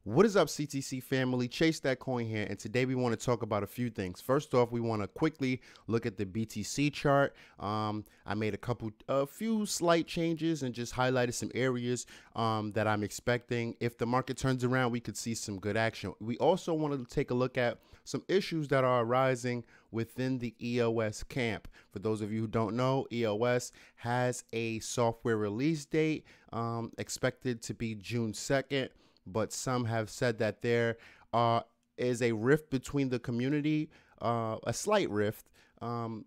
What is up, CTC family? Chase That Coin here, and today we want to talk about a few things. First off, we want to quickly look at the BTC chart. I made a few slight changes and just highlighted some areas that I'm expecting. If the market turns around, we could see some good action. We also want to take a look at some issues that are arising within the EOS camp. For those of you who don't know, EOS has a software release date expected to be June 2nd. But some have said that there is a rift between the community, a slight rift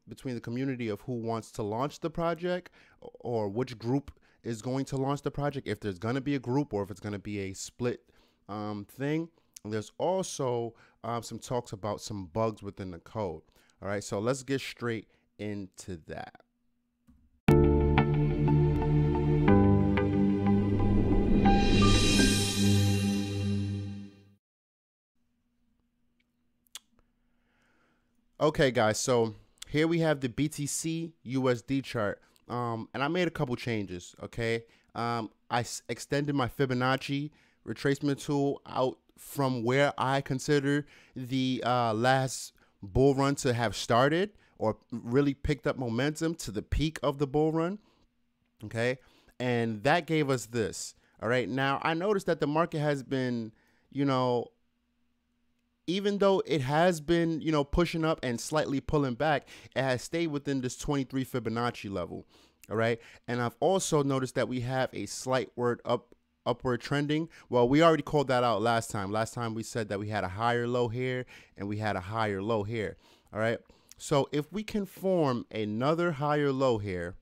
between the community of who wants to launch the project or which group is going to launch the project, if there's going to be a group or if it's going to be a split thing. And there's also some talks about some bugs within the code. All right, so let's get straight into that. Okay, guys, so here we have the BTCUSD chart, and I made a couple changes, okay? I extended my Fibonacci retracement tool out from where I consider the last bull run to have started or really picked up momentum to the peak of the bull run, okay? And that gave us this, all right? Now, I noticed that the market has been, even though it has been, pushing up and slightly pulling back, it has stayed within this 23 Fibonacci level. All right. And I've also noticed that we have a slight upward trending. Well, we already called that out last time. Last time we said that we had a higher low here and we had a higher low here. All right. So if we can form another higher low here,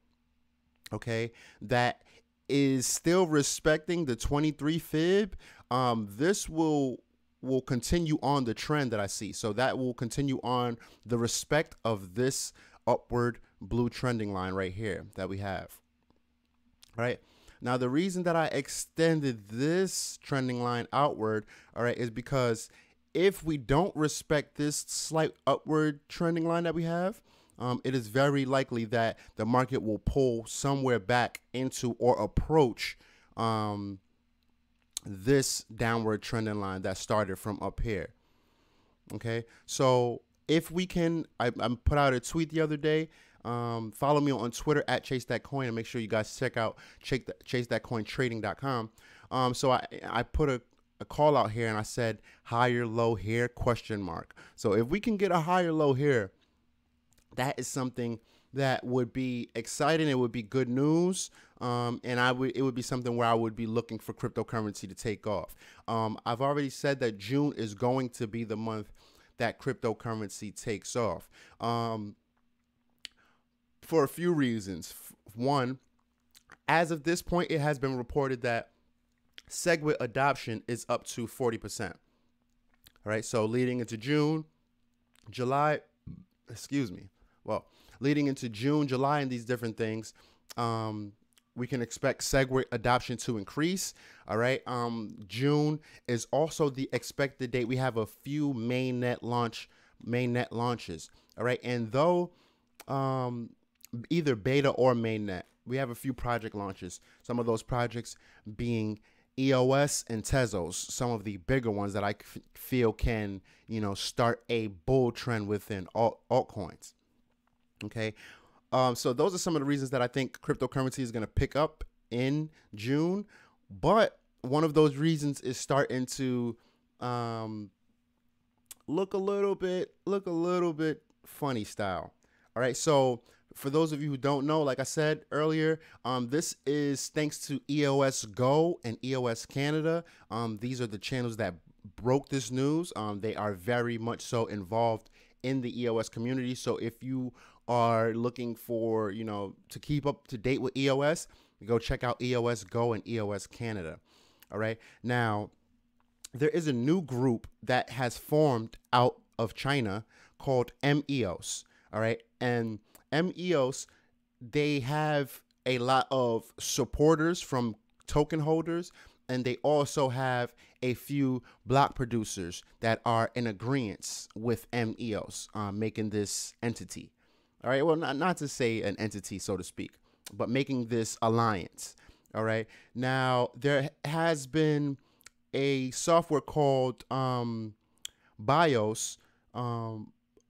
okay, that is still respecting the 23 fib, this will continue on the trend that I see. So that will continue on the respect of this upward blue trending line right here that we have. All right. Now, the reason that I extended this trending line outward, all right, is because if we don't respect this slight upward trending line that we have, it is very likely that the market will pull somewhere back into or approach this downward trending line that started from up here. Okay, so if we can, I put out a tweet the other day. Follow me on Twitter at Chase That Coin, and make sure you guys check out ChaseThatCoinTrading.com. So I put a call out here and I said higher low here ? So if we can get a higher low here, that is something that would be exciting. It would be good news. And it would be something where I would be looking for cryptocurrency to take off. I've already said that June is going to be the month that cryptocurrency takes off. For a few reasons. One, as of this point, it has been reported that SegWit adoption is up to 40%. All right. So leading into June, July, leading into June, July, and these different things, we can expect SegWit adoption to increase. All right. June is also the expected date. We have a few mainnet launches. All right. And though either beta or mainnet, we have a few project launches. Some of those projects being EOS and Tezos, some of the bigger ones that I feel can, start a bull trend within altcoins. Okay. So those are some of the reasons that I think cryptocurrency is going to pick up in June. But one of those reasons is starting to look a little bit funny style. All right. So for those of you who don't know, like I said earlier, this is thanks to EOS Go and EOS Canada. These are the channels that broke this news. They are very much so involved in the EOS community. So if you are looking for, to keep up to date with EOS, go check out EOS Go and EOS Canada. All right. Now, there is a new group that has formed out of China called MEOS. All right. And MEOS, they have a lot of supporters from token holders, and they also have a few block producers that are in agreement with MEOS making this entity. All right. Well, not to say an entity, so to speak, but making this alliance. All right. Now, there has been a software called BIOS, a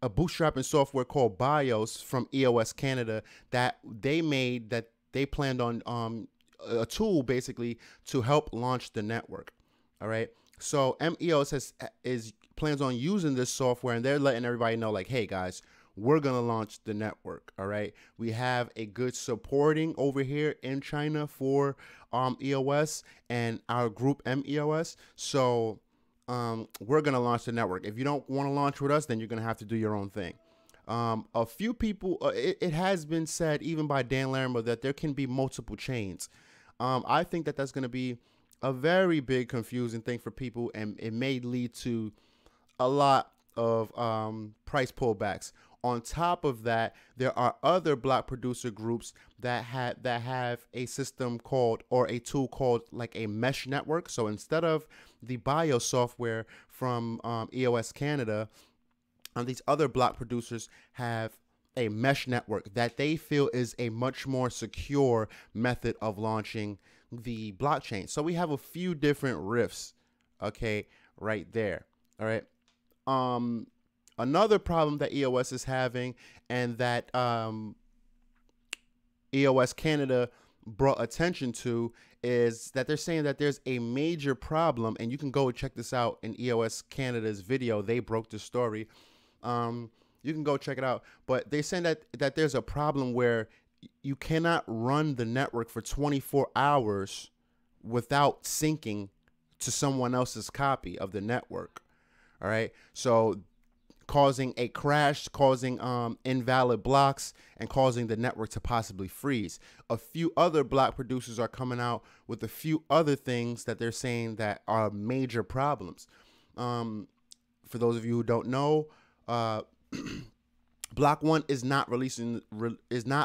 bootstrapping software called BIOS from EOS Canada that they made, that they planned on a tool basically to help launch the network. All right. So MEOS plans on using this software, and they're letting everybody know, like, hey guys, we're gonna launch the network. All right. We have a good supporting over here in China for EOS and our group MEOS. So we're gonna launch the network. If you don't want to launch with us, then you're gonna have to do your own thing. A few people, it has been said even by Dan Larimer that there can be multiple chains. I think that that's going to be a very big confusing thing for people, and it may lead to a lot of price pullbacks. On top of that, there are other block producer groups that have a system called, or a tool called, like a mesh network. So instead of the BIOS software from EOS Canada, these other block producers have a mesh network that they feel is a much more secure method of launching the blockchain. So we have a few different rifts, okay, right there. All right. Another problem that EOS is having, and that EOS Canada brought attention to, is that they're saying that there's a major problem, and you can go check this out in EOS Canada's video. They broke the story. You can go check it out, but they're saying that there's a problem where you cannot run the network for 24 hours without syncing to someone else's copy of the network. All right. So causing a crash, causing invalid blocks, and causing the network to possibly freeze. A few other block producers are coming out with a few other things that they're saying that are major problems. For those of you who don't know, Block One is not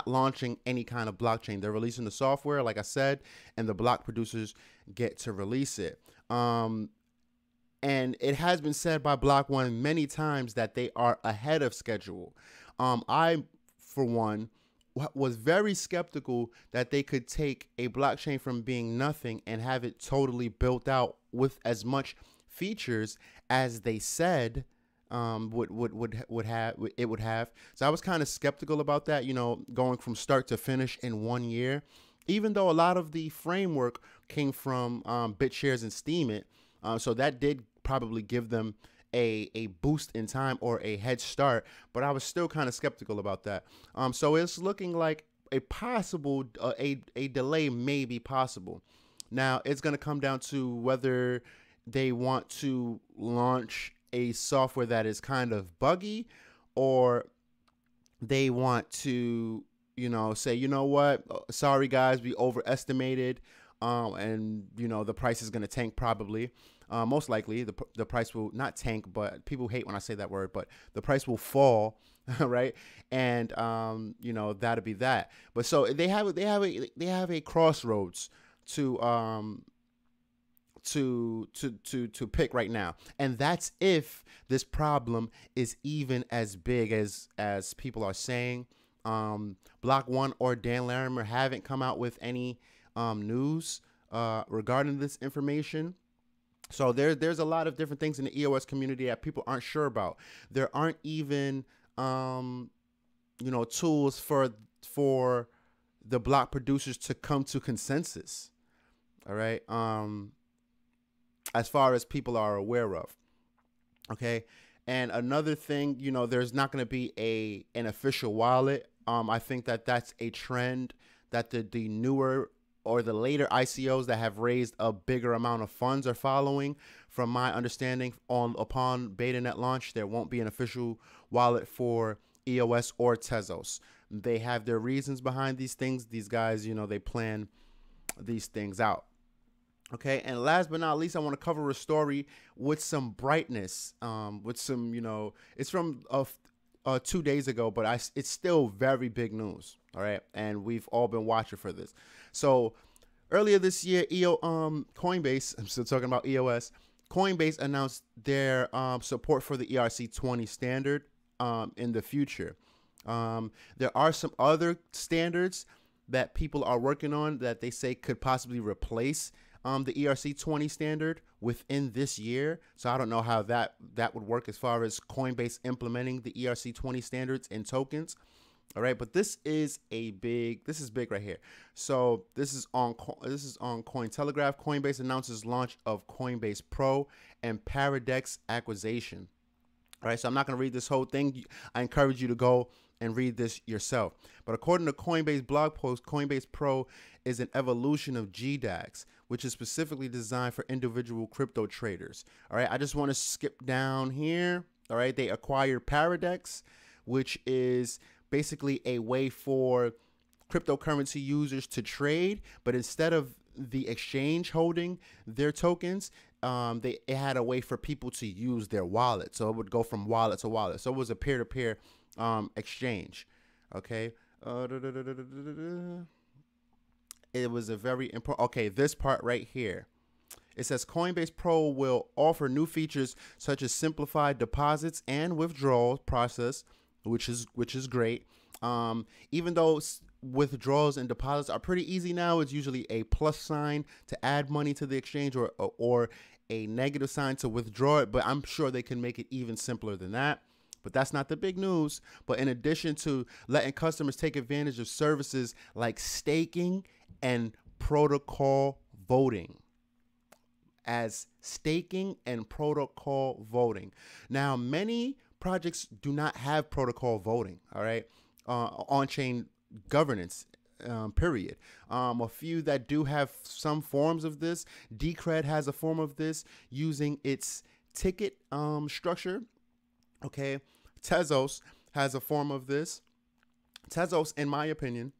launching any kind of blockchain. They're releasing the software, like I said, and the block producers get to release it. And it has been said by Block One many times that they are ahead of schedule. I, for one, was very skeptical that they could take a blockchain from being nothing and have it totally built out with as much features as they said would have. So I was kind of skeptical about that, you know, going from start to finish in 1 year, even though a lot of the framework came from BitShares and Steemit. So that did probably give them a boost in time or a head start, but I was still kind of skeptical about that. So it's looking like a possible a delay may be possible. Now it's going to come down to whether they want to launch a software that is kind of buggy, or they want to, you know, say, you know what, sorry guys, we overestimated, and you know the price is going to tank probably. Most likely the price will not tank, but people hate when I say that word, but the price will fall, right? And you know, that'll be that. But so they have a crossroads to pick right now, and that's if this problem is even as big as people are saying. Block One or Dan Larimer haven't come out with any news regarding this information. So there's a lot of different things in the EOS community that people aren't sure about. There aren't even you know, tools for the block producers to come to consensus. All right. As far as people are aware of. Okay. And another thing, you know, there's not going to be an official wallet. I think that that's a trend that the newer or the later ICOs that have raised a bigger amount of funds are following. From my understanding, upon BetaNet launch, there won't be an official wallet for EOS or Tezos. They have their reasons behind these things. These guys, you know, they plan these things out. Okay, and last but not least, I want to cover a story with some brightness, with some, you know, it's from 2 days ago, but it's still very big news. All right, and we've all been watching for this. So earlier this year, Coinbase, I'm still talking about EOS, Coinbase announced their support for the ERC20 standard in the future. There are some other standards that people are working on that they say could possibly replace the ERC20 standard within this year. So I don't know how that would work as far as Coinbase implementing the ERC20 standards in tokens. All right, but this is big right here. So this is on Cointelegraph. Coinbase announces launch of Coinbase Pro and Paradex acquisition. All right, so I'm not going to read this whole thing. I encourage you to go and read this yourself. But according to Coinbase blog post, Coinbase Pro is an evolution of GDAX, which is specifically designed for individual crypto traders. All right, I just want to skip down here. All right, they acquired Paradex, which is basically a way for cryptocurrency users to trade, but instead of the exchange holding their tokens, it had a way for people to use their wallet. So it would go from wallet to wallet. So it was a peer-to-peer exchange. Okay. It was a very important. Okay, this part right here. It says Coinbase Pro will offer new features such as simplified deposits and withdrawal process, which is great. Even though withdrawals and deposits are pretty easy now, it's usually a plus sign to add money to the exchange or a negative sign to withdraw it. But I'm sure they can make it even simpler than that. But that's not the big news. But in addition to letting customers take advantage of services like staking and protocol voting. Now, many projects do not have protocol voting, all right, on-chain governance, period. A few that do have some forms of this. Decred has a form of this using its ticket structure, okay. Tezos has a form of this. Tezos, in my opinion,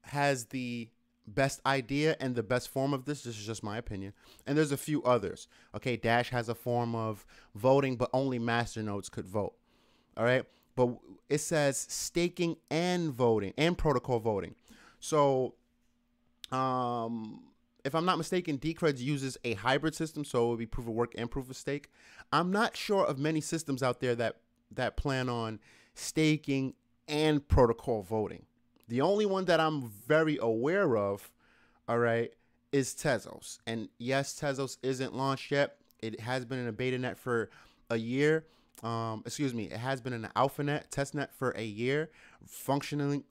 has the best idea and the best form of this. This is just my opinion. And there's a few others. Okay, Dash has a form of voting, but only masternodes could vote. All right, but it says staking and voting and protocol voting. So if I'm not mistaken, Decred uses a hybrid system, so it would be proof of work and proof of stake. I'm not sure of many systems out there that plan on staking and protocol voting. The only one that I'm very aware of, all right, is Tezos. And yes, Tezos isn't launched yet. It has been in a beta net for a year. It has been in an alpha net, test net for a year, functioning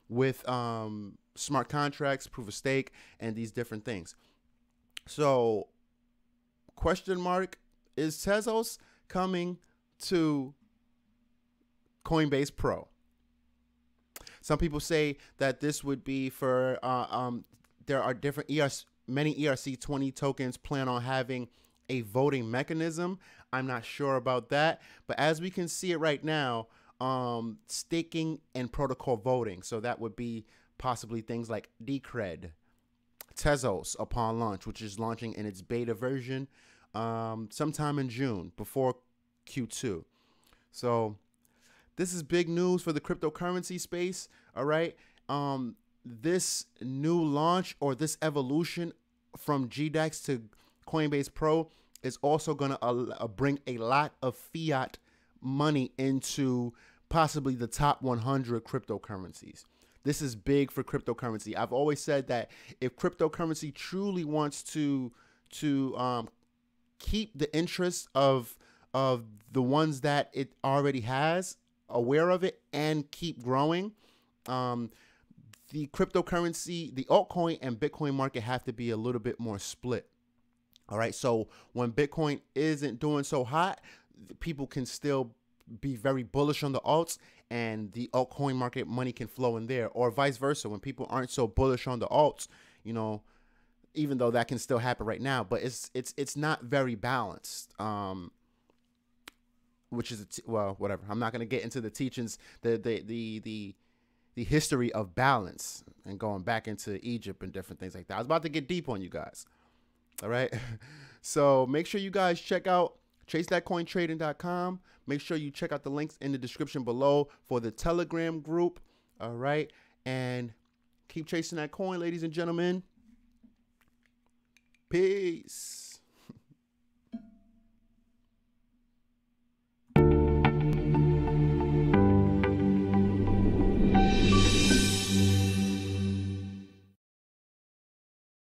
with smart contracts, proof of stake, and these different things. So, question mark, is Tezos coming to Coinbase Pro? Some people say that this would be for, there are different many ERC20 tokens plan on having a voting mechanism. I'm not sure about that, but as we can see it right now, staking and protocol voting. So that would be possibly things like Decred, Tezos upon launch, which is launching in its beta version sometime in June before Q2. So this is big news for the cryptocurrency space. All right. This new launch or this evolution from GDAX to Coinbase Pro is also going to bring a lot of fiat money into possibly the top 100 cryptocurrencies. This is big for cryptocurrency. I've always said that if cryptocurrency truly wants to keep the interest of the ones that it already has aware of it and keep growing, the cryptocurrency, the altcoin and Bitcoin market have to be a little bit more split. All right. So when Bitcoin isn't doing so hot, people can still be very bullish on the alts and the altcoin market money can flow in there, or vice versa. When people aren't so bullish on the alts, you know, even though that can still happen right now, but it's not very balanced. Which is, well, whatever. I'm not going to get into the teachings, the history of balance and going back into Egypt and different things like that. I was about to get deep on you guys. All right. So make sure you guys check out chasethatcointrading.com. Make sure you check out the links in the description below for the Telegram group. All right. And keep chasing that coin, ladies and gentlemen. Peace.